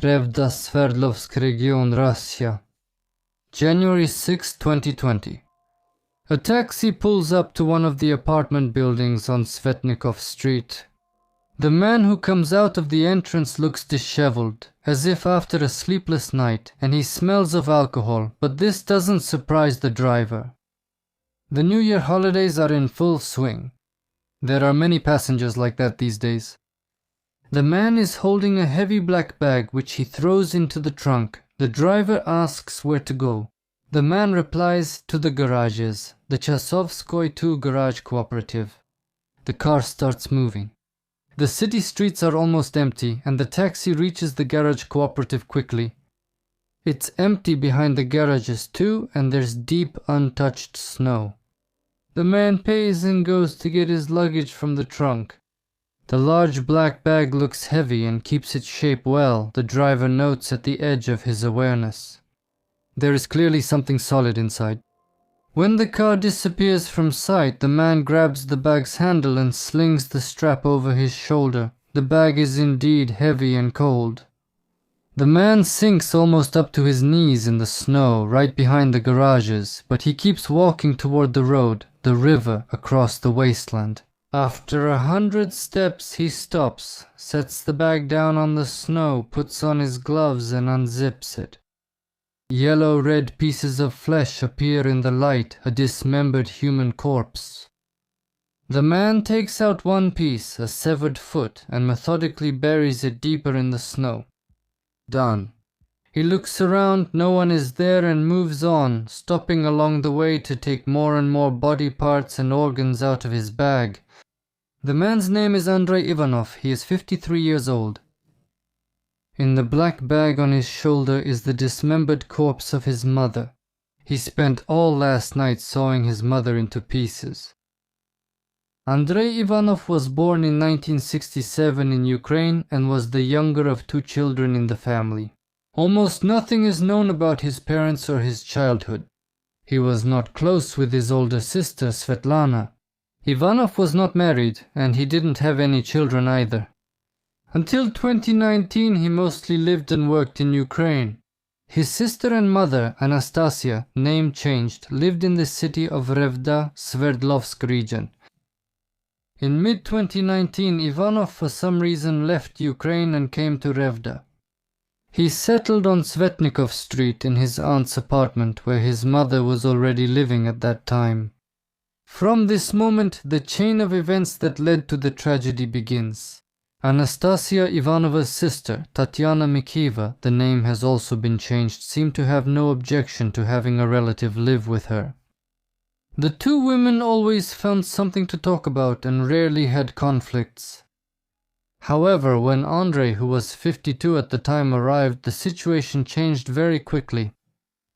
Revda Sverdlovsk region, Russia. January 6, 2020. A taxi pulls up to one of the apartment buildings on Svetnikov Street. The man who comes out of the entrance looks disheveled, as if after a sleepless night, and he smells of alcohol, but this doesn't surprise the driver. The New Year holidays are in full swing. There are many passengers like that these days. The man is holding a heavy black bag which he throws into the trunk. The driver asks where to go. The man replies, to the garages, the Chasovskoy 2 Garage Cooperative. The car starts moving. The city streets are almost empty and the taxi reaches the garage cooperative quickly. It's empty behind the garages too, and there's deep untouched snow. The man pays and goes to get his luggage from the trunk. The large black bag looks heavy and keeps its shape well, the driver notes at the edge of his awareness. There is clearly something solid inside. When the car disappears from sight, the man grabs the bag's handle and slings the strap over his shoulder. The bag is indeed heavy and cold. The man sinks almost up to his knees in the snow right behind the garages, but he keeps walking toward the road, the river across the wasteland. After 100 steps he stops, sets the bag down on the snow, puts on his gloves and unzips it. Yellow-red pieces of flesh appear in the light, a dismembered human corpse. The man takes out one piece, a severed foot, and methodically buries it deeper in the snow. Done. He looks around, no one is there, and moves on, stopping along the way to take more and more body parts and organs out of his bag. The man's name is Andrei Ivanov. He is 53 years old. In the black bag on his shoulder is the dismembered corpse of his mother. He spent all last night sawing his mother into pieces. Andrei Ivanov was born in 1967 in Ukraine and was the younger of 2 children in the family. Almost nothing is known about his parents or his childhood. He was not close with his older sister Svetlana. Ivanov was not married, and he didn't have any children either. Until 2019 he mostly lived and worked in Ukraine. His sister and mother, Anastasia, name changed, lived in the city of Revda, Sverdlovsk region. In mid-2019, Ivanov for some reason left Ukraine and came to Revda. He settled on Svetnikov Street in his aunt's apartment, where his mother was already living at that time. From this moment, the chain of events that led to the tragedy begins. Anastasia Ivanova's sister, Tatyana Mikieva, the name has also been changed, seemed to have no objection to having a relative live with her. The 2 women always found something to talk about and rarely had conflicts. However, when Andrei, who was 52 at the time, arrived, the situation changed very quickly.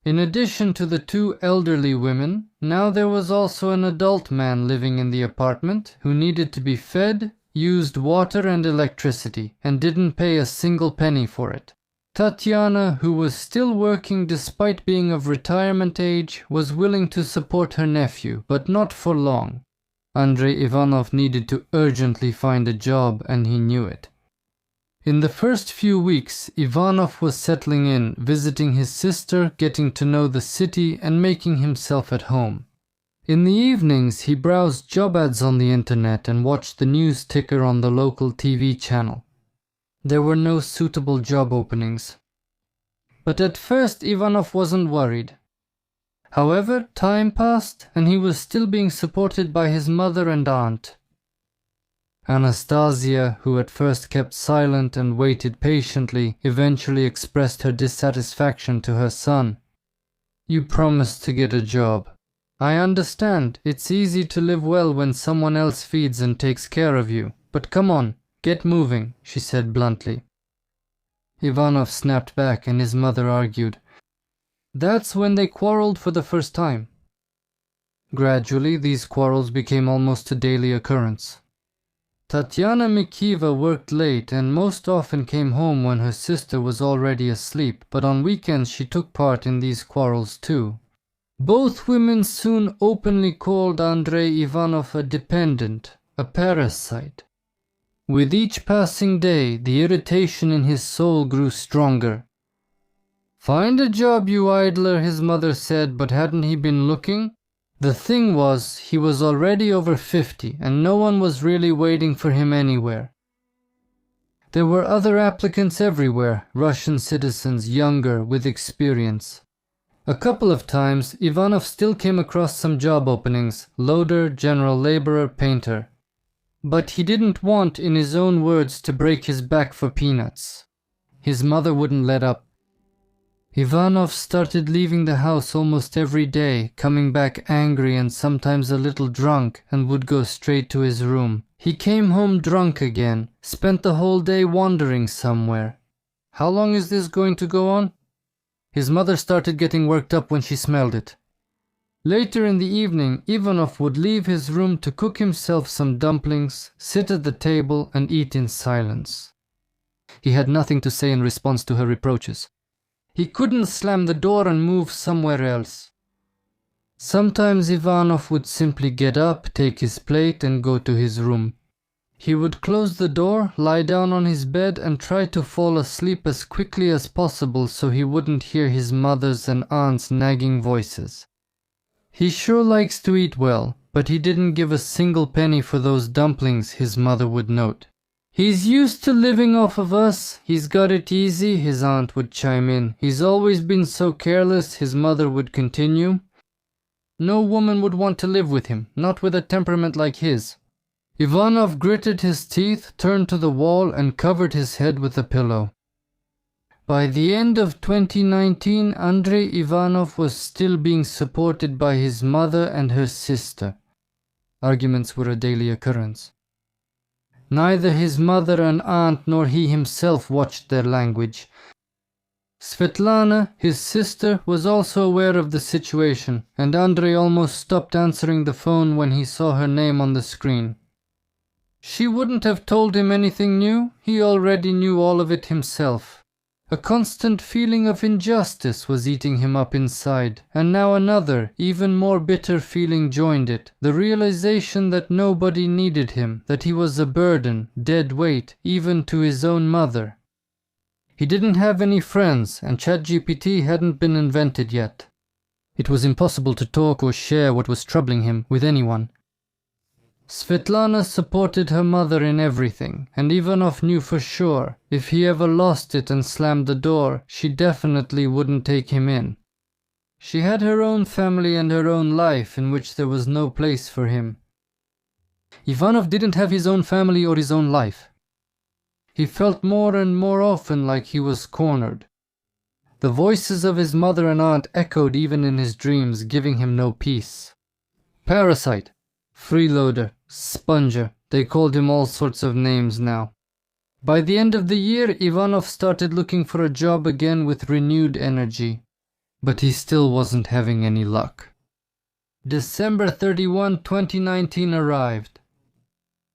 In addition to the 2 elderly women, now there was also an adult man living in the apartment who needed to be fed, used water and electricity, and didn't pay a single penny for it. Tatyana, who was still working despite being of retirement age, was willing to support her nephew, but not for long. Andrei Ivanov needed to urgently find a job, and he knew it. In the first few weeks, Ivanov was settling in, visiting his sister, getting to know the city, and making himself at home. In the evenings, he browsed job ads on the internet and watched the news ticker on the local TV channel. There were no suitable job openings. But at first Ivanov wasn't worried. However, time passed and he was still being supported by his mother and aunt. Anastasia, who at first kept silent and waited patiently, eventually expressed her dissatisfaction to her son. "You promised to get a job. I understand, it's easy to live well when someone else feeds and takes care of you, but come on. Get moving," she said bluntly. Ivanov snapped back and his mother argued. That's when they quarreled for the first time. Gradually, these quarrels became almost a daily occurrence. Tatyana Mikieva worked late and most often came home when her sister was already asleep, but on weekends she took part in these quarrels too. Both women soon openly called Andrei Ivanov a dependent, a parasite. With each passing day, the irritation in his soul grew stronger. "Find a job, you idler," his mother said, but hadn't he been looking? The thing was, he was already over 50, and no one was really waiting for him anywhere. There were other applicants everywhere, Russian citizens, younger, with experience. A couple of times, Ivanov still came across some job openings: loader, general laborer, painter. But he didn't want, in his own words, to break his back for peanuts. His mother wouldn't let up. Ivanov started leaving the house almost every day, coming back angry and sometimes a little drunk, and would go straight to his room. He came home drunk again, spent the whole day wandering somewhere. How long is this going to go on? His mother started getting worked up when she smelled it. Later in the evening, Ivanov would leave his room to cook himself some dumplings, sit at the table and eat in silence. He had nothing to say in response to her reproaches. He couldn't slam the door and move somewhere else. Sometimes Ivanov would simply get up, take his plate and go to his room. He would close the door, lie down on his bed and try to fall asleep as quickly as possible so he wouldn't hear his mother's and aunt's nagging voices. He sure likes to eat well, but he didn't give a single penny for those dumplings, his mother would note. "He's used to living off of us. He's got it easy," his aunt would chime in. "He's always been so careless," his mother would continue. No woman would want to live with him, not with a temperament like his. Ivanov gritted his teeth, turned to the wall and covered his head with a pillow. By the end of 2019, Andrei Ivanov was still being supported by his mother and her sister. Arguments were a daily occurrence. Neither his mother and aunt nor he himself watched their language. Svetlana, his sister, was also aware of the situation, and Andrei almost stopped answering the phone when he saw her name on the screen. She wouldn't have told him anything new. He already knew all of it himself. A constant feeling of injustice was eating him up inside, and now another, even more bitter feeling joined it, the realization that nobody needed him, that he was a burden, dead weight, even to his own mother. He didn't have any friends, and ChatGPT hadn't been invented yet. It was impossible to talk or share what was troubling him with anyone. Svetlana supported her mother in everything, and Ivanov knew for sure, if he ever lost it and slammed the door, she definitely wouldn't take him in. She had her own family and her own life in which there was no place for him. Ivanov didn't have his own family or his own life. He felt more and more often like he was cornered. The voices of his mother and aunt echoed even in his dreams, giving him no peace. Parasite, freeloader, sponger, they called him all sorts of names now. By the end of the year, Ivanov started looking for a job again with renewed energy. But he still wasn't having any luck. December 31, 2019 arrived.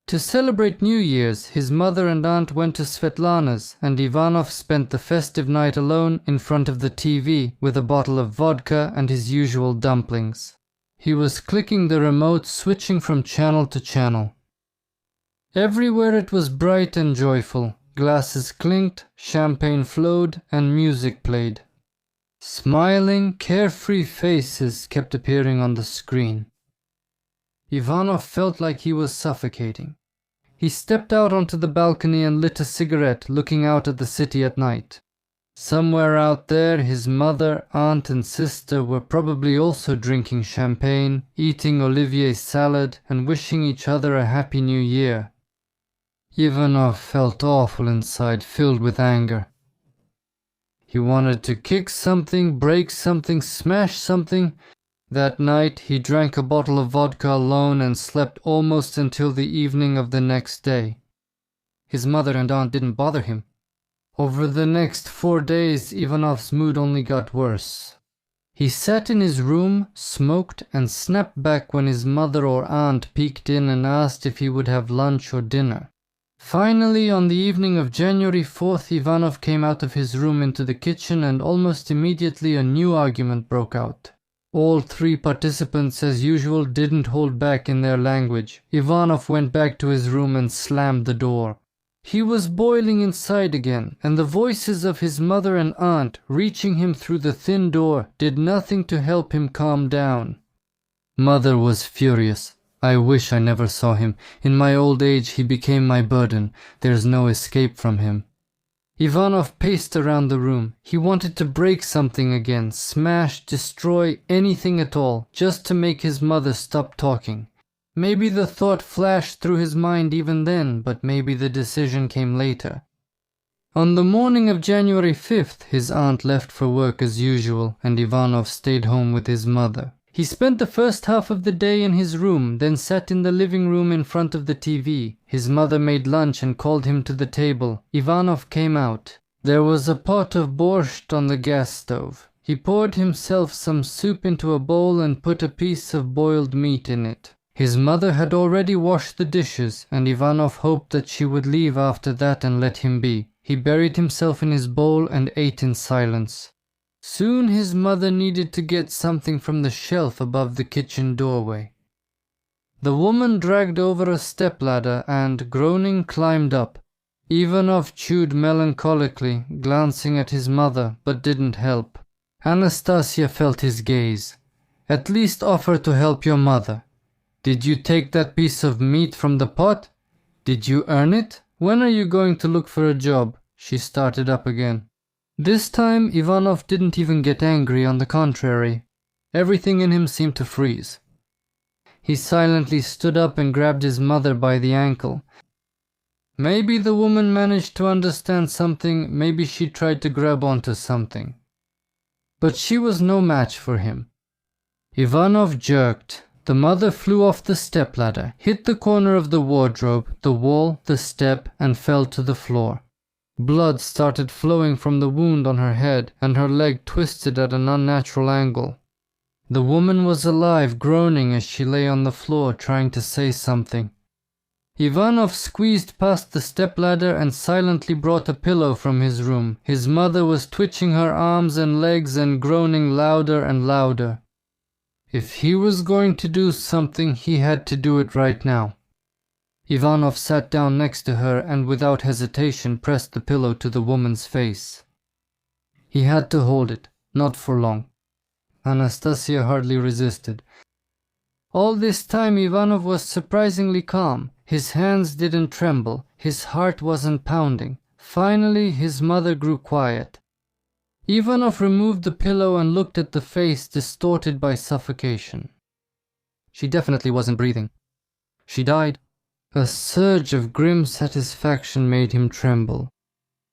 To celebrate New Year's, his mother and aunt went to Svetlana's, and Ivanov spent the festive night alone in front of the TV with a bottle of vodka and his usual dumplings. He was clicking the remote, switching from channel to channel. Everywhere it was bright and joyful. Glasses clinked, champagne flowed, and music played. Smiling, carefree faces kept appearing on the screen. Ivanov felt like he was suffocating. He stepped out onto the balcony and lit a cigarette, looking out at the city at night. Somewhere out there, his mother, aunt and sister were probably also drinking champagne, eating Olivier salad, and wishing each other a happy new year. Ivanov felt awful inside, filled with anger. He wanted to kick something, break something, smash something. That night, he drank a bottle of vodka alone and slept almost until the evening of the next day. His mother and aunt didn't bother him. Over the next 4 days, Ivanov's mood only got worse. He sat in his room, smoked, and snapped back when his mother or aunt peeked in and asked if he would have lunch or dinner. Finally, on the evening of January 4th, Ivanov came out of his room into the kitchen, and almost immediately a new argument broke out. All 3 participants, as usual, didn't hold back in their language. Ivanov went back to his room and slammed the door. He was boiling inside again, and the voices of his mother and aunt reaching him through the thin door did nothing to help him calm down. Mother was furious. I wish I never saw him. In my old age he became my burden. There's no escape from him. Ivanov paced around the room. He wanted to break something again, smash, destroy, anything at all, just to make his mother stop talking. Maybe the thought flashed through his mind even then, but maybe the decision came later. On the morning of January 5th, his aunt left for work as usual, and Ivanov stayed home with his mother. He spent the first half of the day in his room, then sat in the living room in front of the TV. His mother made lunch and called him to the table. Ivanov came out. There was a pot of borscht on the gas stove. He poured himself some soup into a bowl and put a piece of boiled meat in it. His mother had already washed the dishes, and Ivanov hoped that she would leave after that and let him be. He buried himself in his bowl and ate in silence. Soon his mother needed to get something from the shelf above the kitchen doorway. The woman dragged over a stepladder and, groaning, climbed up. Ivanov chewed melancholically, glancing at his mother, but didn't help. Anastasia felt his gaze. At least offer to help your mother. Did you take that piece of meat from the pot? Did you earn it? When are you going to look for a job? She started up again. This time Ivanov didn't even get angry, on the contrary. Everything in him seemed to freeze. He silently stood up and grabbed his mother by the ankle. Maybe the woman managed to understand something, maybe she tried to grab onto something. But she was no match for him. Ivanov jerked. The mother flew off the stepladder, hit the corner of the wardrobe, the wall, the step, and fell to the floor. Blood started flowing from the wound on her head, and her leg twisted at an unnatural angle. The woman was alive, groaning as she lay on the floor, trying to say something. Ivanov squeezed past the stepladder and silently brought a pillow from his room. His mother was twitching her arms and legs and groaning louder and louder. If he was going to do something, he had to do it right now. Ivanov sat down next to her and without hesitation pressed the pillow to the woman's face. He had to hold it, not for long. Anastasia hardly resisted. All this time Ivanov was surprisingly calm. His hands didn't tremble, his heart wasn't pounding. Finally his mother grew quiet. Ivanov removed the pillow and looked at the face distorted by suffocation. She definitely wasn't breathing. She died. A surge of grim satisfaction made him tremble.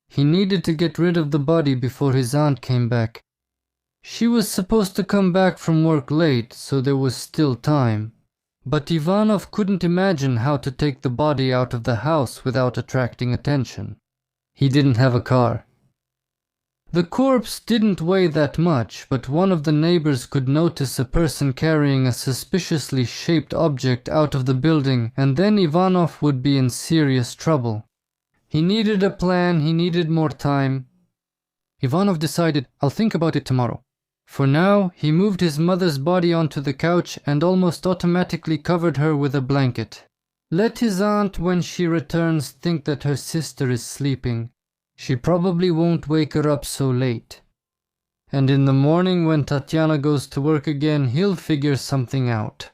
He needed to get rid of the body before his aunt came back. She was supposed to come back from work late, so there was still time. But Ivanov couldn't imagine how to take the body out of the house without attracting attention. He didn't have a car. The corpse didn't weigh that much, but one of the neighbors could notice a person carrying a suspiciously shaped object out of the building, and then Ivanov would be in serious trouble. He needed a plan, he needed more time. Ivanov decided, I'll think about it tomorrow. For now, he moved his mother's body onto the couch and almost automatically covered her with a blanket. Let his aunt, when she returns, think that her sister is sleeping. She probably won't wake her up so late. And in the morning when Tatiana goes to work again, he'll figure something out.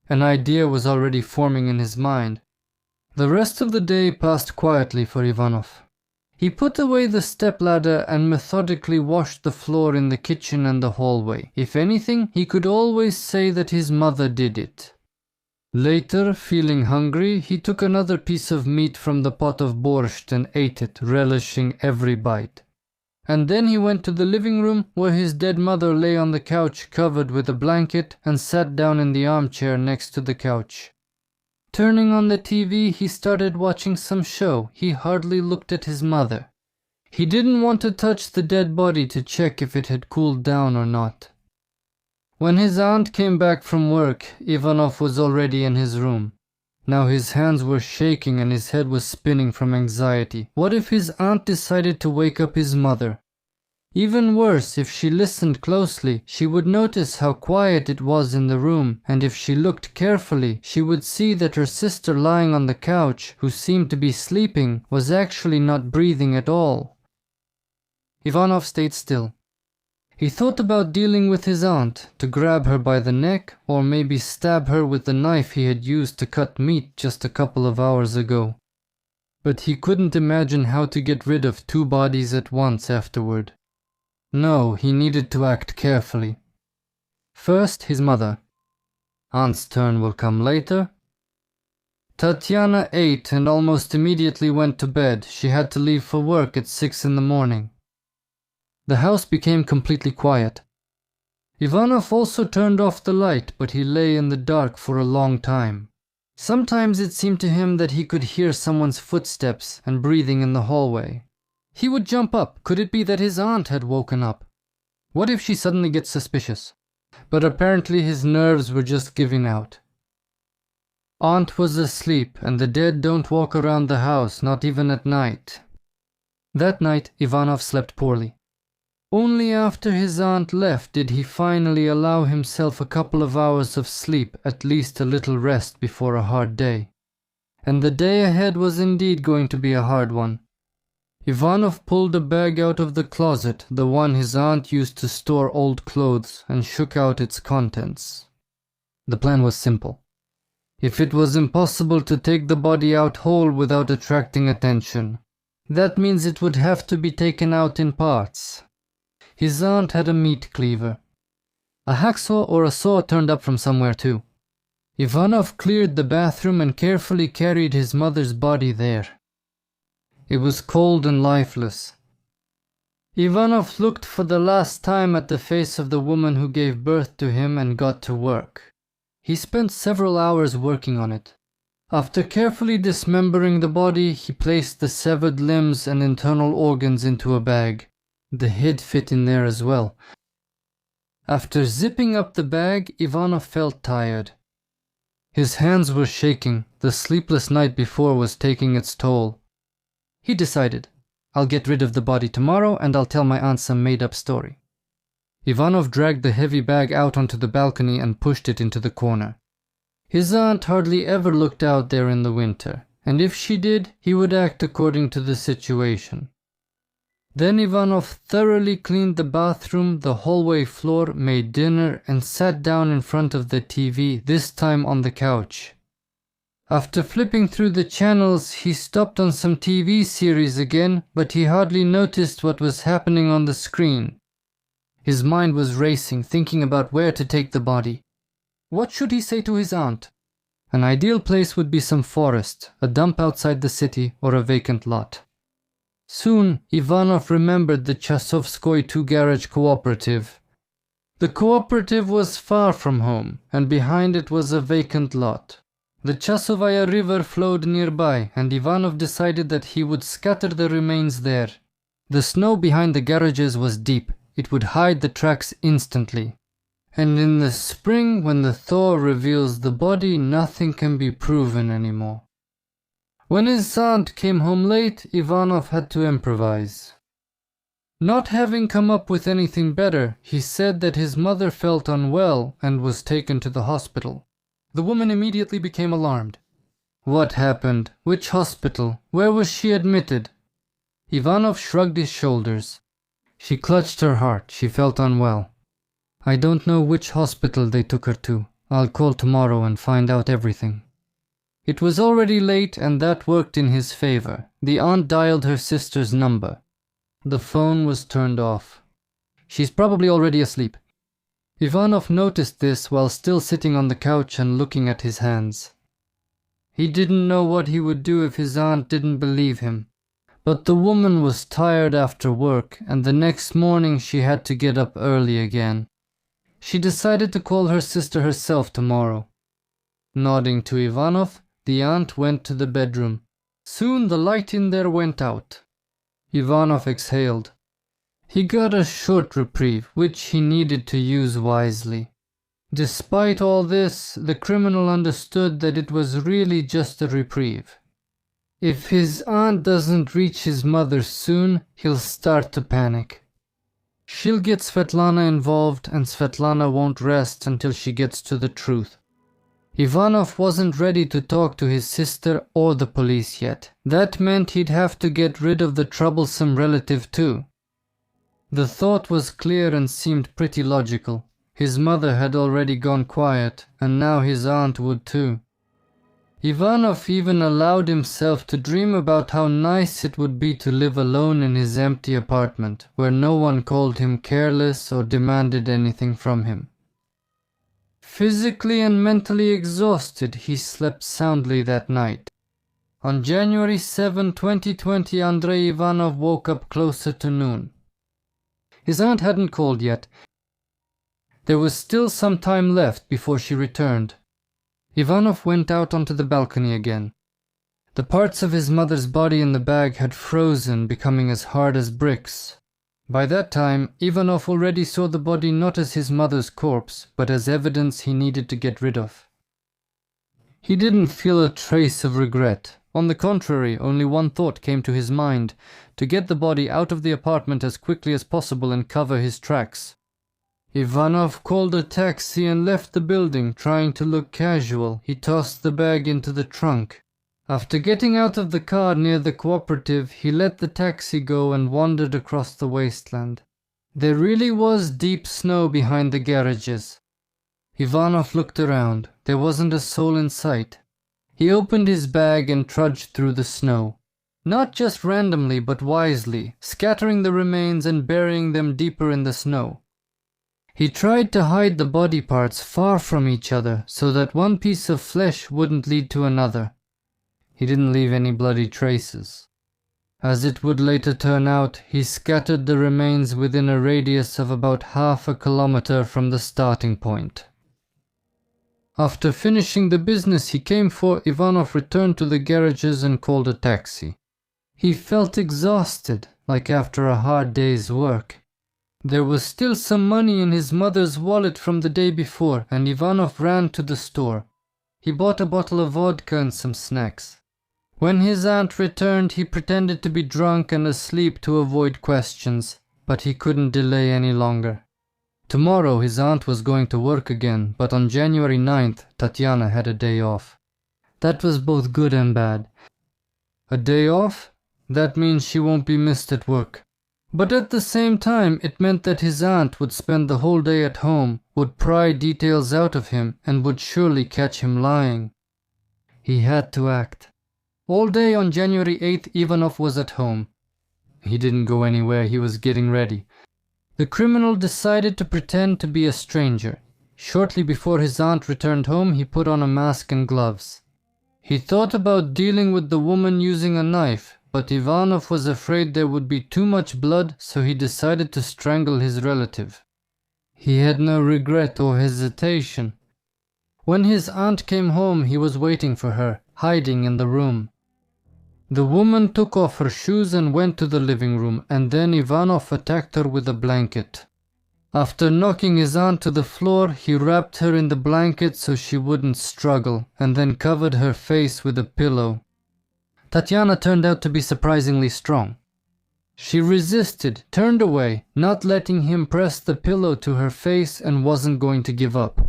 An idea was already forming in his mind. The rest of the day passed quietly for Ivanov. He put away the stepladder and methodically washed the floor in the kitchen and the hallway. If anything, he could always say that his mother did it. Later, feeling hungry, he took another piece of meat from the pot of borscht and ate it, relishing every bite. And then he went to the living room, where his dead mother lay on the couch covered with a blanket, and sat down in the armchair next to the couch. Turning on the TV, he started watching some show. He hardly looked at his mother. He didn't want to touch the dead body to check if it had cooled down or not. When his aunt came back from work, Ivanov was already in his room. Now his hands were shaking and his head was spinning from anxiety. What if his aunt decided to wake up his mother? Even worse, if she listened closely, she would notice how quiet it was in the room, and if she looked carefully, she would see that her sister lying on the couch, who seemed to be sleeping, was actually not breathing at all. Ivanov stayed still. He thought about dealing with his aunt, to grab her by the neck, or maybe stab her with the knife he had used to cut meat just a couple of hours ago. But he couldn't imagine how to get rid of two bodies at once afterward. No, he needed to act carefully. First, his mother. Aunt's turn will come later. Tatiana ate and almost immediately went to bed. She had to leave for work at 6 in the morning. The house became completely quiet. Ivanov also turned off the light, but he lay in the dark for a long time. Sometimes it seemed to him that he could hear someone's footsteps and breathing in the hallway. He would jump up. Could it be that his aunt had woken up? What if she suddenly gets suspicious? But apparently his nerves were just giving out. Aunt was asleep, and the dead don't walk around the house, not even at night. That night, Ivanov slept poorly. Only after his aunt left did he finally allow himself a couple of hours of sleep, at least a little rest before a hard day. And the day ahead was indeed going to be a hard one. Ivanov pulled a bag out of the closet, the one his aunt used to store old clothes, and shook out its contents. The plan was simple. If it was impossible to take the body out whole without attracting attention, that means it would have to be taken out in parts. His aunt had a meat cleaver. A hacksaw or a saw turned up from somewhere too. Ivanov cleared the bathroom and carefully carried his mother's body there. It was cold and lifeless. Ivanov looked for the last time at the face of the woman who gave birth to him and got to work. He spent several hours working on it. After carefully dismembering the body, he placed the severed limbs and internal organs into a bag. The head fit in there as well. After zipping up the bag, Ivanov felt tired. His hands were shaking. The sleepless night before was taking its toll. He decided, I'll get rid of the body tomorrow and I'll tell my aunt some made-up story. Ivanov dragged the heavy bag out onto the balcony and pushed it into the corner. His aunt hardly ever looked out there in the winter, and if she did, he would act according to the situation. Then Ivanov thoroughly cleaned the bathroom, the hallway floor, made dinner, and sat down in front of the TV, this time on the couch. After flipping through the channels, he stopped on some TV series again, but he hardly noticed what was happening on the screen. His mind was racing, thinking about where to take the body. What should he say to his aunt? An ideal place would be some forest, a dump outside the city, or a vacant lot. Soon, Ivanov remembered the Chasovskoy two-garage cooperative. The cooperative was far from home, and behind it was a vacant lot. The Chasovaya River flowed nearby, and Ivanov decided that he would scatter the remains there. The snow behind the garages was deep. It would hide the tracks instantly. And in the spring, when the thaw reveals the body, nothing can be proven anymore. When his aunt came home late, Ivanov had to improvise. Not having come up with anything better, he said that his mother felt unwell and was taken to the hospital. The woman immediately became alarmed. What happened? Which hospital? Where was she admitted? Ivanov shrugged his shoulders. She clutched her heart. She felt unwell. I don't know which hospital they took her to. I'll call tomorrow and find out everything. It was already late, and that worked in his favor. The aunt dialed her sister's number. The phone was turned off. She's probably already asleep. Ivanov noticed this while still sitting on the couch and looking at his hands. He didn't know what he would do if his aunt didn't believe him. But the woman was tired after work, and the next morning she had to get up early again. She decided to call her sister herself tomorrow. Nodding to Ivanov, the aunt went to the bedroom. Soon the light in there went out. Ivanov exhaled. He got a short reprieve, which he needed to use wisely. Despite all this, the criminal understood that it was really just a reprieve. If his aunt doesn't reach his mother soon, he'll start to panic. She'll get Svetlana involved, and Svetlana won't rest until she gets to the truth. Ivanov wasn't ready to talk to his sister or the police yet. That meant he'd have to get rid of the troublesome relative too. The thought was clear and seemed pretty logical. His mother had already gone quiet, and now his aunt would too. Ivanov even allowed himself to dream about how nice it would be to live alone in his empty apartment, where no one called him careless or demanded anything from him. Physically and mentally exhausted, he slept soundly that night. On January 7, 2020, Andrei Ivanov woke up closer to noon. His aunt hadn't called yet. There was still some time left before she returned. Ivanov went out onto the balcony again. The parts of his mother's body in the bag had frozen, becoming as hard as bricks. By that time, Ivanov already saw the body not as his mother's corpse, but as evidence he needed to get rid of. He didn't feel a trace of regret. On the contrary, only one thought came to his mind: to get the body out of the apartment as quickly as possible and cover his tracks. Ivanov called a taxi and left the building, trying to look casual. He tossed the bag into the trunk. After getting out of the car near the cooperative, he let the taxi go and wandered across the wasteland. There really was deep snow behind the garages. Ivanov looked around. There wasn't a soul in sight. He opened his bag and trudged through the snow. Not just randomly, but wisely, scattering the remains and burying them deeper in the snow. He tried to hide the body parts far from each other so that one piece of flesh wouldn't lead to another. He didn't leave any bloody traces. As it would later turn out, he scattered the remains within a radius of about half a kilometer from the starting point. After finishing the business he came for, Ivanov returned to the garages and called a taxi. He felt exhausted, like after a hard day's work. There was still some money in his mother's wallet from the day before, and Ivanov ran to the store. He bought a bottle of vodka and some snacks. When his aunt returned, he pretended to be drunk and asleep to avoid questions, but he couldn't delay any longer. Tomorrow his aunt was going to work again, but on January 9th, Tatiana had a day off. That was both good and bad. A day off? That means she won't be missed at work. But at the same time, it meant that his aunt would spend the whole day at home, would pry details out of him, and would surely catch him lying. He had to act. All day on January 8th, Ivanov was at home. He didn't go anywhere, he was getting ready. The criminal decided to pretend to be a stranger. Shortly before his aunt returned home, he put on a mask and gloves. He thought about dealing with the woman using a knife, but Ivanov was afraid there would be too much blood, so he decided to strangle his relative. He had no regret or hesitation. When his aunt came home, he was waiting for her, hiding in the room. The woman took off her shoes and went to the living room, and then Ivanov attacked her with a blanket. After knocking his aunt to the floor, he wrapped her in the blanket so she wouldn't struggle, and then covered her face with a pillow. Tatiana turned out to be surprisingly strong. She resisted, turned away, not letting him press the pillow to her face, and wasn't going to give up.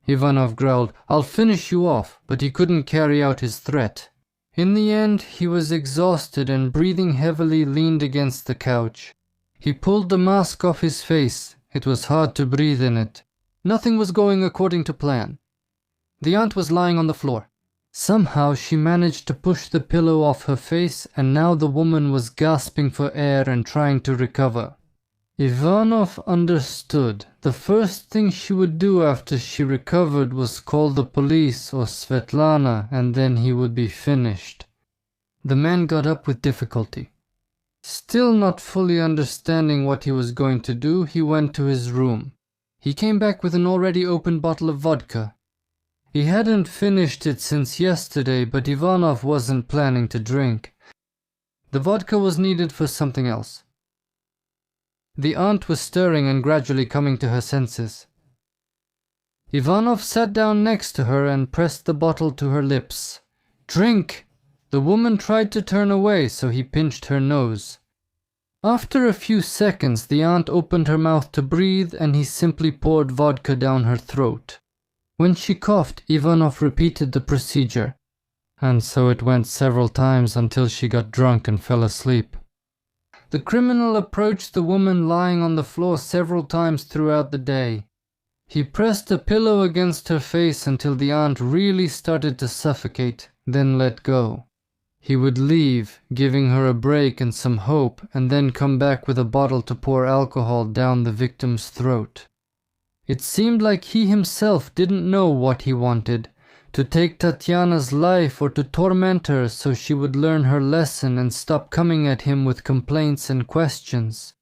Ivanov growled, "I'll finish you off," but he couldn't carry out his threat. In the end, he was exhausted and breathing heavily leaned against the couch. He pulled the mask off his face. It was hard to breathe in it. Nothing was going according to plan. The aunt was lying on the floor. Somehow she managed to push the pillow off her face, and now the woman was gasping for air and trying to recover. Ivanov understood. The first thing she would do after she recovered was call the police or Svetlana, and then he would be finished. The man got up with difficulty. Still not fully understanding what he was going to do, he went to his room. He came back with an already opened bottle of vodka. He hadn't finished it since yesterday, but Ivanov wasn't planning to drink. The vodka was needed for something else. The aunt was stirring and gradually coming to her senses. Ivanov sat down next to her and pressed the bottle to her lips. "Drink!" The woman tried to turn away, so he pinched her nose. After a few seconds, the aunt opened her mouth to breathe and he simply poured vodka down her throat. When she coughed, Ivanov repeated the procedure. And so it went several times until she got drunk and fell asleep. The criminal approached the woman lying on the floor several times throughout the day. He pressed a pillow against her face until the aunt really started to suffocate, then let go. He would leave, giving her a break and some hope, and then come back with a bottle to pour alcohol down the victim's throat. It seemed like he himself didn't know what he wanted, to take Tatiana's life or to torment her so she would learn her lesson and stop coming at him with complaints and questions.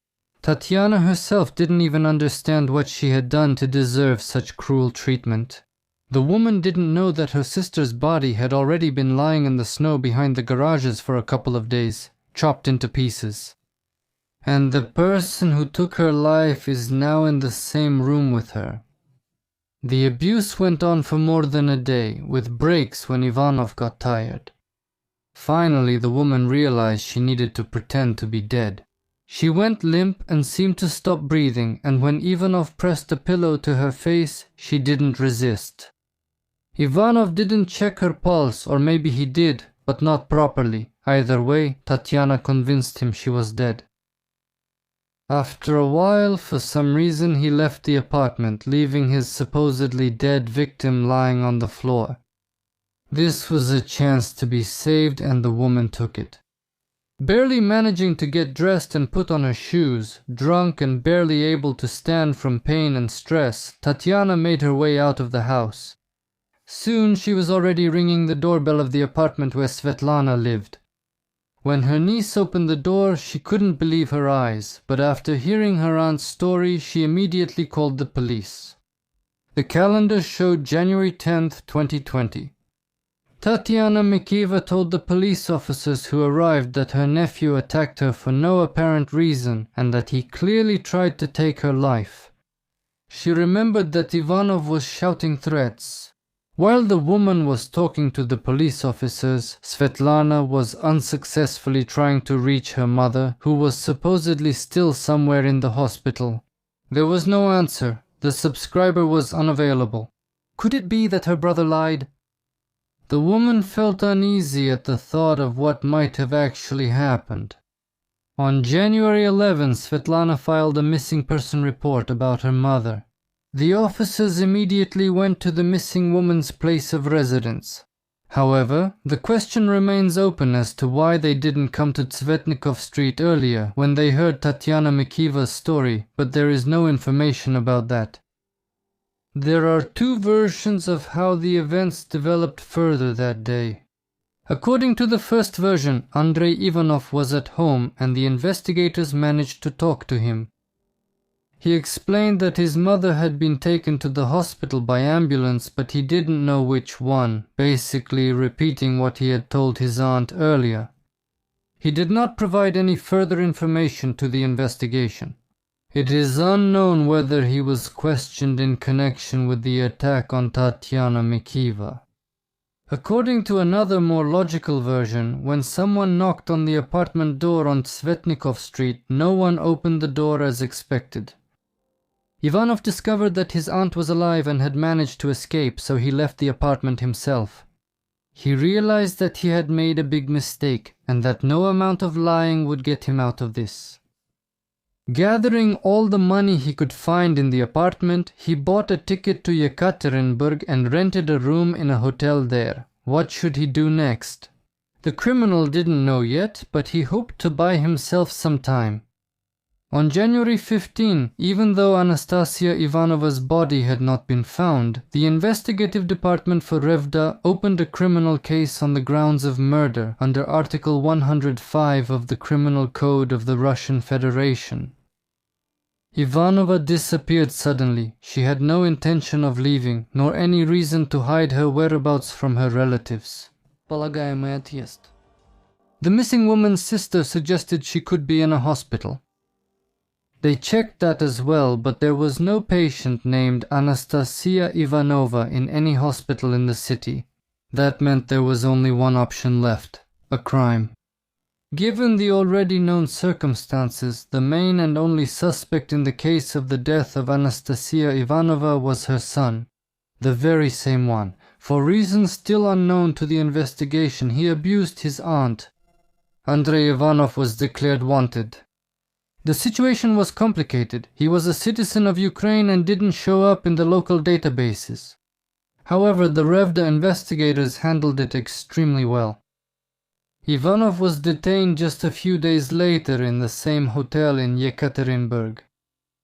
Tatiana herself didn't even understand what she had done to deserve such cruel treatment. The woman didn't know that her sister's body had already been lying in the snow behind the garages for a couple of days, chopped into pieces. And the person who took her life is now in the same room with her. The abuse went on for more than a day, with breaks when Ivanov got tired. Finally, the woman realized she needed to pretend to be dead. She went limp and seemed to stop breathing, and when Ivanov pressed a pillow to her face, she didn't resist. Ivanov didn't check her pulse, or maybe he did, but not properly. Either way, Tatiana convinced him she was dead. After a while, for some reason, he left the apartment, leaving his supposedly dead victim lying on the floor. This was a chance to be saved, and the woman took it. Barely managing to get dressed and put on her shoes, drunk and barely able to stand from pain and stress, Tatiana made her way out of the house. Soon she was already ringing the doorbell of the apartment where Svetlana lived. When her niece opened the door, she couldn't believe her eyes, but after hearing her aunt's story, she immediately called the police. The calendar showed January 10th, 2020. Tatiana Mikiva told the police officers who arrived that her nephew attacked her for no apparent reason and that he clearly tried to take her life. She remembered that Ivanov was shouting threats. While the woman was talking to the police officers, Svetlana was unsuccessfully trying to reach her mother, who was supposedly still somewhere in the hospital. There was no answer. The subscriber was unavailable. Could it be that her brother lied? The woman felt uneasy at the thought of what might have actually happened. On January 11, Svetlana filed a missing person report about her mother. The officers immediately went to the missing woman's place of residence. However, the question remains open as to why they didn't come to Tsvetnikov Street earlier when they heard Tatiana Mikiva's story, but there is no information about that. There are two versions of how the events developed further that day. According to the first version, Andrei Ivanov was at home and the investigators managed to talk to him. He explained that his mother had been taken to the hospital by ambulance, but he didn't know which one, basically repeating what he had told his aunt earlier. He did not provide any further information to the investigation. It is unknown whether he was questioned in connection with the attack on Tatiana Mikiva. According to another more logical version, when someone knocked on the apartment door on Tsvetnikov Street, no one opened the door as expected. Ivanov discovered that his aunt was alive and had managed to escape, so he left the apartment himself. He realized that he had made a big mistake and that no amount of lying would get him out of this. Gathering all the money he could find in the apartment, he bought a ticket to Yekaterinburg and rented a room in a hotel there. What should he do next? The criminal didn't know yet, but he hoped to buy himself some time. On January 15, even though Anastasia Ivanova's body had not been found, the investigative department for Revda opened a criminal case on the grounds of murder under Article 105 of the Criminal Code of the Russian Federation. Ivanova disappeared suddenly. She had no intention of leaving, nor any reason to hide her whereabouts from her relatives. Полагаемый отъезд. The missing woman's sister suggested she could be in a hospital. They checked that as well, but there was no patient named Anastasia Ivanova in any hospital in the city. That meant there was only one option left: a crime. Given the already known circumstances, the main and only suspect in the case of the death of Anastasia Ivanova was her son, the very same one. For reasons still unknown to the investigation, he abused his aunt. Andrei Ivanov was declared wanted. The situation was complicated. He was a citizen of Ukraine and didn't show up in the local databases. However, the Revda investigators handled it extremely well. Ivanov was detained just a few days later in the same hotel in Yekaterinburg.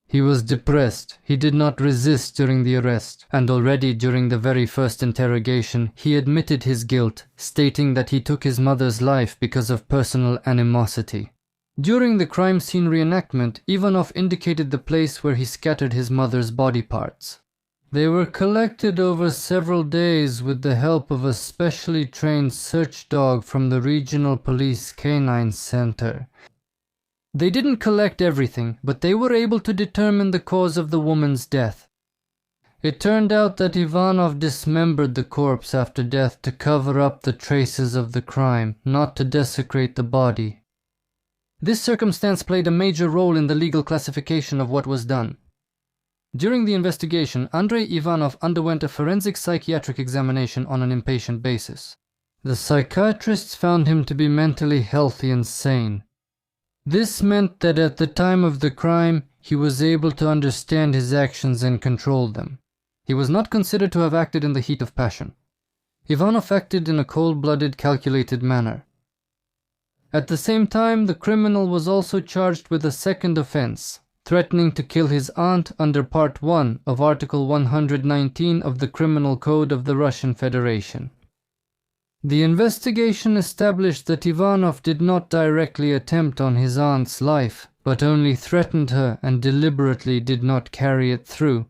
He was depressed. He did not resist during the arrest, and already during the very first interrogation, he admitted his guilt, stating that he took his mother's life because of personal animosity. During the crime scene reenactment, Ivanov indicated the place where he scattered his mother's body parts. They were collected over several days with the help of a specially trained search dog from the Regional Police Canine Center. They didn't collect everything, but they were able to determine the cause of the woman's death. It turned out that Ivanov dismembered the corpse after death to cover up the traces of the crime, not to desecrate the body. This circumstance played a major role in the legal classification of what was done. During the investigation, Andrei Ivanov underwent a forensic psychiatric examination on an inpatient basis. The psychiatrists found him to be mentally healthy and sane. This meant that at the time of the crime, he was able to understand his actions and control them. He was not considered to have acted in the heat of passion. Ivanov acted in a cold-blooded, calculated manner. At the same time, the criminal was also charged with a second offense, threatening to kill his aunt under Part 1 of Article 119 of the Criminal Code of the Russian Federation. The investigation established that Ivanov did not directly attempt on his aunt's life, but only threatened her and deliberately did not carry it through.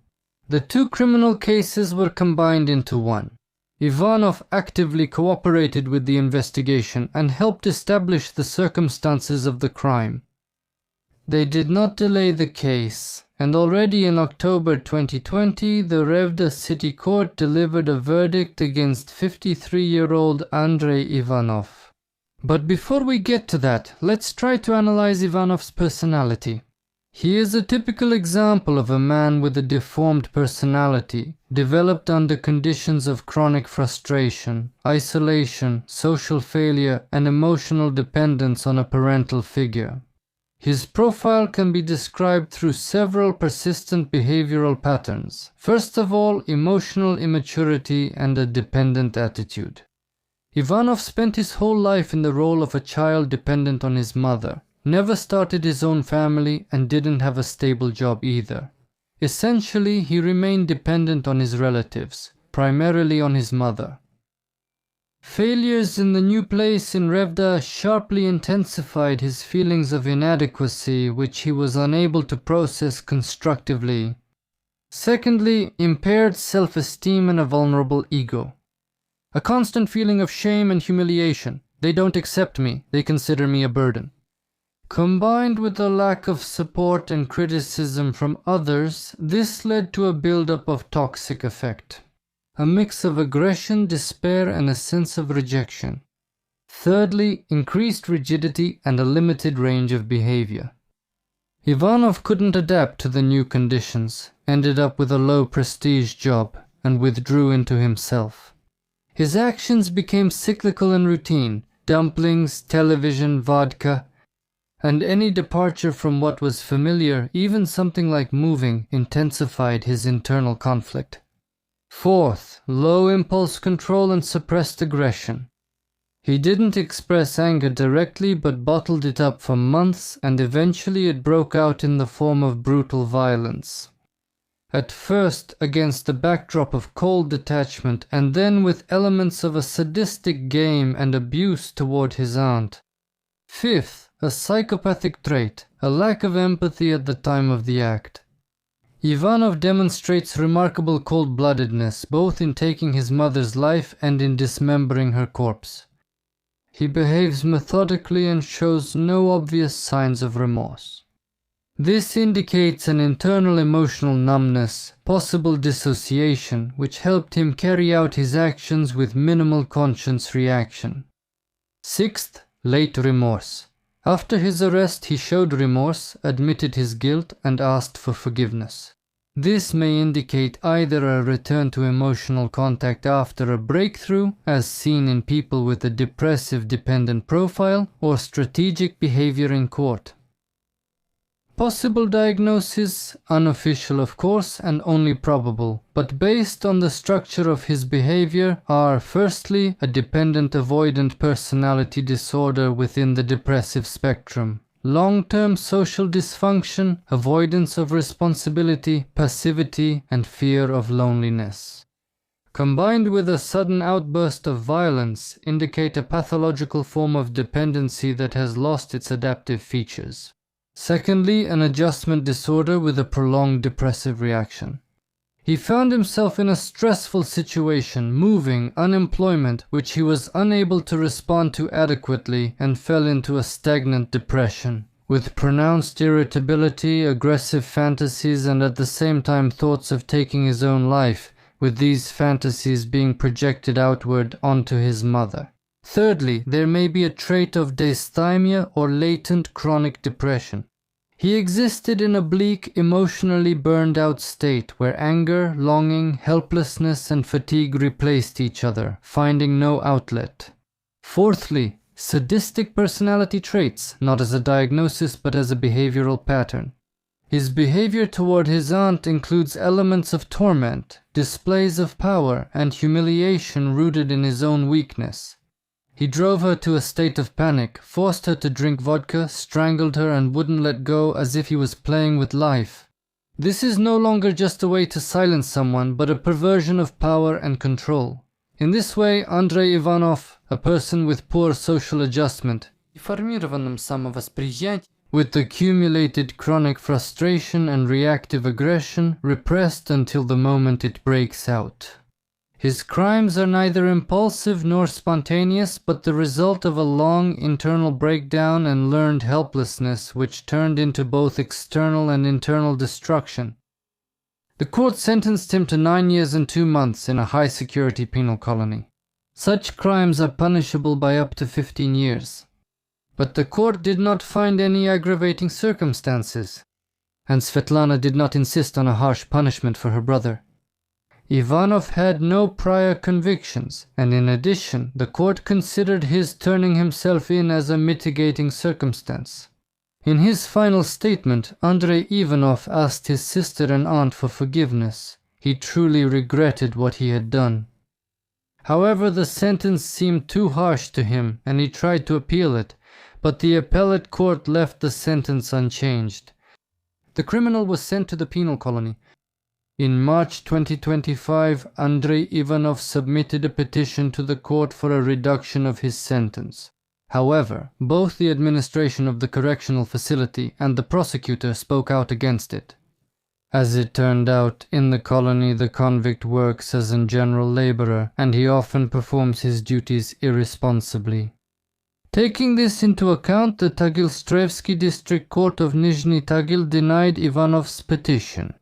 The two criminal cases were combined into one. Ivanov actively cooperated with the investigation and helped establish the circumstances of the crime. They did not delay the case, and already in October 2020, the Revda City Court delivered a verdict against 53-year-old Andrei Ivanov. But before we get to that, let's try to analyze Ivanov's personality. He is a typical example of a man with a deformed personality, developed under conditions of chronic frustration, isolation, social failure, and emotional dependence on a parental figure. His profile can be described through several persistent behavioral patterns. First of all, emotional immaturity and a dependent attitude. Ivanov spent his whole life in the role of a child dependent on his mother, never started his own family, and didn't have a stable job either. Essentially, he remained dependent on his relatives, primarily on his mother. Failures in the new place in Revda sharply intensified his feelings of inadequacy, which he was unable to process constructively. Secondly, impaired self-esteem and a vulnerable ego. A constant feeling of shame and humiliation. They don't accept me, they consider me a burden. Combined with a lack of support and criticism from others, this led to a buildup of toxic affect. A mix of aggression, despair, and a sense of rejection. Thirdly, increased rigidity and a limited range of behavior. Ivanov couldn't adapt to the new conditions, ended up with a low-prestige job, and withdrew into himself. His actions became cyclical and routine: dumplings, television, vodka, and any departure from what was familiar, even something like moving, intensified his internal conflict. Fourth, low impulse control and suppressed aggression. He didn't express anger directly but bottled it up for months, and eventually it broke out in the form of brutal violence. At first against the backdrop of cold detachment, and then with elements of a sadistic game and abuse toward his aunt. Fifth, a psychopathic trait, a lack of empathy at the time of the act. Ivanov demonstrates remarkable cold-bloodedness both in taking his mother's life and in dismembering her corpse. He behaves methodically and shows no obvious signs of remorse. This indicates an internal emotional numbness, possible dissociation, which helped him carry out his actions with minimal conscience reaction. Sixth, late remorse. After his arrest, he showed remorse, admitted his guilt, and asked for forgiveness. This may indicate either a return to emotional contact after a breakthrough, as seen in people with a depressive dependent profile, or strategic behavior in court. Possible diagnosis, unofficial of course and only probable, but based on the structure of his behavior are firstly a dependent avoidant personality disorder within the depressive spectrum, long-term social dysfunction, avoidance of responsibility, passivity, and fear of loneliness. Combined with a sudden outburst of violence, indicate a pathological form of dependency that has lost its adaptive features. Secondly, an adjustment disorder with a prolonged depressive reaction. He found himself in a stressful situation, moving, unemployment, which he was unable to respond to adequately, and fell into a stagnant depression, with pronounced irritability, aggressive fantasies, and at the same time thoughts of taking his own life, with these fantasies being projected outward onto his mother. Thirdly, there may be a trait of dysthymia or latent chronic depression. He existed in a bleak, emotionally burned out state where anger, longing, helplessness, and fatigue replaced each other, finding no outlet. Fourthly, sadistic personality traits, not as a diagnosis but as a behavioral pattern. His behavior toward his aunt includes elements of torment, displays of power, and humiliation rooted in his own weakness. He drove her to a state of panic, forced her to drink vodka, strangled her, and wouldn't let go as if he was playing with life. This is no longer just a way to silence someone, but a perversion of power and control. In this way, Andrei Ivanov, a person with poor social adjustment, with accumulated chronic frustration and reactive aggression, repressed until the moment it breaks out. His crimes are neither impulsive nor spontaneous, but the result of a long internal breakdown and learned helplessness which turned into both external and internal destruction. The court sentenced him to 9 years and 2 months in a high-security penal colony. Such crimes are punishable by up to 15 years. But the court did not find any aggravating circumstances, and Svetlana did not insist on a harsh punishment for her brother. Ivanov had no prior convictions, and in addition, the court considered his turning himself in as a mitigating circumstance. In his final statement, Andrei Ivanov asked his sister and aunt for forgiveness. He truly regretted what he had done. However, the sentence seemed too harsh to him, and he tried to appeal it, but the appellate court left the sentence unchanged. The criminal was sent to the penal colony. In March 2025, Andrei Ivanov submitted a petition to the court for a reduction of his sentence. However, both the administration of the correctional facility and the prosecutor spoke out against it. As it turned out, in the colony the convict works as a general laborer, and he often performs his duties irresponsibly. Taking this into account, the Tagil-Strevsky District Court of Nizhny Tagil denied Ivanov's petition.